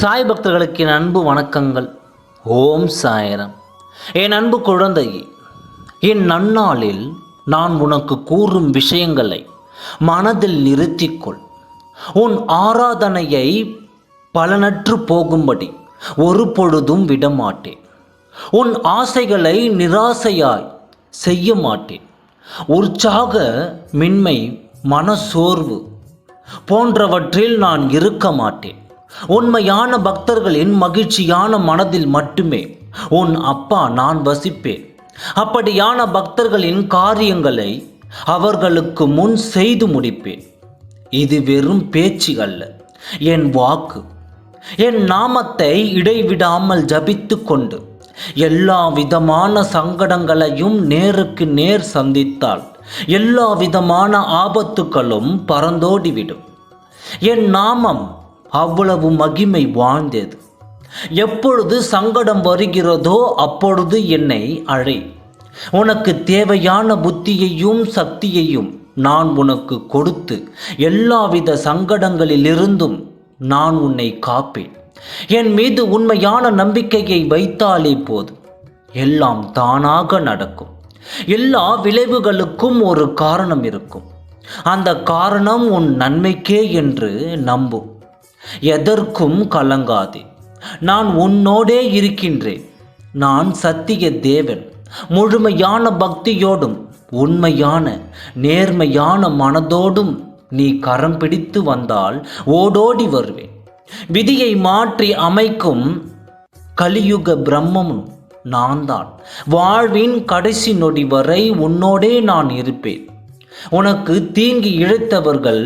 சாய் பக்தர்களுக்கு என் அன்பு வணக்கங்கள். ஓம் சாயரம். என் அன்பு குழந்தையே, என் நன்னாளில் நான் உனக்கு கூறும் விஷயங்களை மனதில் நிறுத்திக்கொள். உன் ஆராதனையை பலனற்று போகும்படி ஒரு பொழுதும் விடமாட்டேன். உன் ஆசைகளை நிராசையாய் செய்ய மாட்டேன். உற்சாக மின்மை, மனசோர்வு போன்றவற்றில் நான் இருக்க மாட்டேன். உண்மையான பக்தர்களின் மகிழ்ச்சியான மனதில் மட்டுமே உன் அப்பா நான் வசிப்பேன். அப்படியான பக்தர்களின் காரியங்களை அவர்களுக்கு முன் செய்து முடிப்பேன். இது வெறும் பேச்சு அல்ல, என் வாக்கு. என் நாமத்தை இடைவிடாமல் ஜபித்து கொண்டு எல்லா விதமான சங்கடங்களையும் நேருக்கு நேர் சந்தித்தால் எல்லா விதமான ஆபத்துக்களும் பறந்தோடிவிடும். என் நாமம் அவ்வளவு மகிமை வாழ்ந்தது. எப்பொழுது சங்கடம் வருகிறதோ அப்பொழுது என்னை அழை. உனக்கு தேவையான புத்தியையும் சக்தியையும் நான் உனக்கு கொடுத்து எல்லாவித சங்கடங்களிலிருந்தும் நான் உன்னை காப்பேன். என் மீது உண்மையான நம்பிக்கையை வைத்தாலே போதும், எல்லாம் தானாக நடக்கும். எல்லா விளைவுகளுக்கும் ஒரு காரணம் இருக்கும். அந்த காரணம் உன் நன்மைக்கே என்று நம்பும். எதற்கும் கலங்காதே. நான் உன்னோடே இருக்கின்றேன். நான் சத்திய தேவன். முழுமையான பக்தியோடும் உண்மையான நேர்மையான மனதோடும் நீ கரம் பிடித்து வந்தால் ஓடோடி வருவேன். விதியை மாற்றி அமைக்கும் கலியுக பிரம்மமும் நான் தான். வாழ்வின் கடைசி நொடி வரை உன்னோடே நான் இருப்பேன். உனக்கு தீங்கி இழைத்தவர்கள்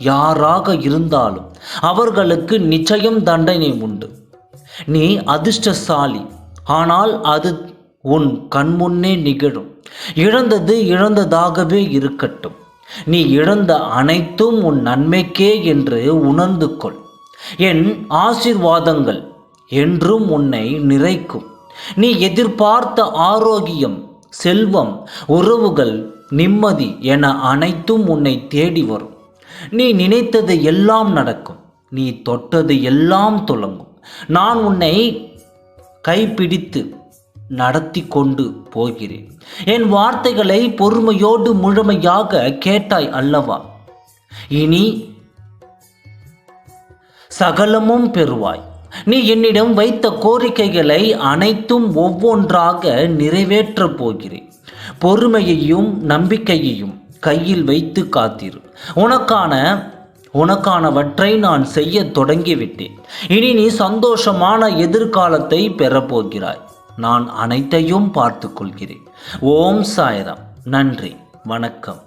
யாராக இருந்தாலும் அவர்களுக்கு நிச்சயம் தண்டனை உண்டு. நீ அதிர்ஷ்டசாலி, ஆனால் அது உன் கண்முன்னே நிகழும். இழந்தது இழந்ததாகவே இருக்கட்டும். நீ இழந்த அனைத்தும் உன் நன்மைக்கே என்று உணர்ந்து கொள். என் ஆசீர்வாதங்கள் என்றும் உன்னை நிறைக்கும். நீ எதிர்பார்த்த ஆரோக்கியம், செல்வம், உறவுகள், நிம்மதி என அனைத்தும் உன்னை தேடி வரும். நீ நினைத்தது எல்லாம் நடக்கும். நீ தொட்டது எல்லாம் துலங்கும். நான் உன்னை கைப்பிடித்து நடத்தி கொண்டு போகிறேன். என் வார்த்தைகளை பொறுமையோடு முழுமையாக கேட்டாய் அல்லவா? இனி சகலமும் பெறுவாய். நீ என்னிடம் வைத்த கோரிக்கைகளை அனைத்தும் ஒவ்வொன்றாக நிறைவேற்றப் போகிறேன். பொறுமையையும் நம்பிக்கையையும் கையில் வைத்து காத்திரு. உனக்கானவற்றை நான் செய்ய தொடங்கிவிட்டேன். இனி நீ சந்தோஷமான எதிர்காலத்தை பெறப்போகிறாய். நான் அனைத்தையும் பார்த்து கொள்கிறேன். ஓம் சாய்ராம். நன்றி, வணக்கம்.